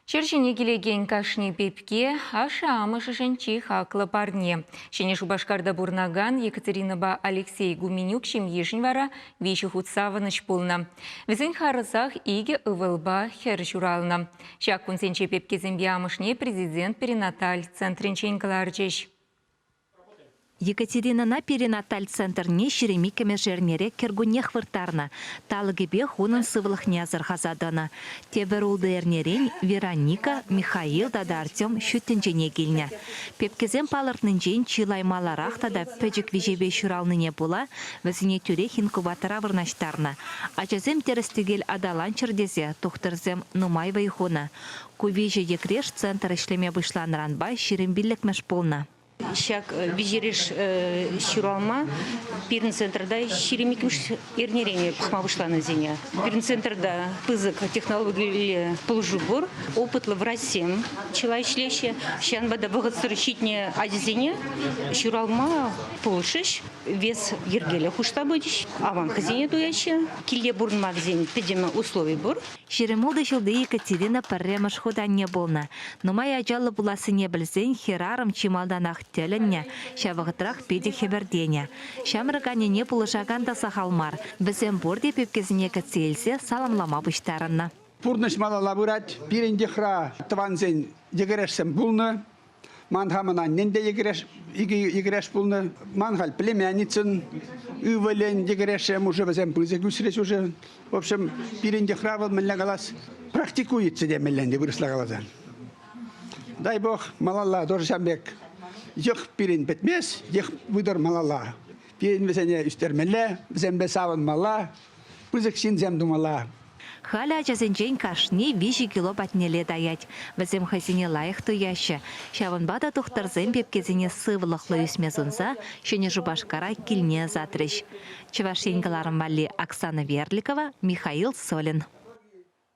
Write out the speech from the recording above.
Черчене келеген кашни пепке, аша амышышын хаклы парне. Шене Шубашкарда бурнаган Екатеринаба Алексей Гуменюк шемешін вара вещи худсавыныш полна. Візін харысах иге ывылба хер журална. Шак кунсенче пепке зембе амышне президент перинаталь центринчен каларчеш. Екатеринана перинаталь центр не шеремикеме жернере кергуне хвыртарна. Талыгебе хунын сывлых нязыр хазадана. Тебер улды эрнерень Вероника, Михаил да Артем шүттінжене келіне. Пепкезем палыртнынжен чилаймаларақ да пөжік вежебе шуралныне була, візіне түрек инкубатора вырнаштарна. Ачазем терестігел адалан чердезе, тухтырзем нумайвай хуна. Кувеже екреш центр ишлеме вышланранбай шерембиллек мәш полна. Шак визириш шуралма пирн центрда шеремикмш эрнерене пхма вышла на зене. Пирн центрда пызык технологии полужубор опытлы в России человечлеще шанбада богатырщитне азизене шуралма полшиш вес ергеля хуштабыдиш аван хазине дуяще киле бурнма зен педема условий бур. Шеремолды жылды Екатерина парремаш ходанне болна. Но моя ажалы буласы не білзен херарым чималданах теленне, шавығытрах педе хебердене. Шамрыгане не пулышаганда сахалмар. Бізен борде пепкезіне кәтселсе саламлама бұштарынна. Пурныш малала бұрат, пирендехра тванзен егерешсен бұлны. Манхамана ненде егереш бұлны. Манхал племянницын үвелен егерешем уже бізен пызы күсірес уже. В общем, пирендехра был мәлі қалас. Практикуется де мәлінде бұрысла қалазан. Дай бог, малала доржамбек. Ех пирен бетмес, ех выдар малала. Пирен везене үстермелі, бізен бесавын мала, пызык шинзем думала. Халя жазынжен кашни 5 кило батнеле даять. Візем хазине лайық туяшы. Шавын бада тұқтырзен пепкезіне сывылықлы үсмезунса, шене Жубашкара килне затрыш. Чевашенгаларым Оксана Верликова, Михаил Солин.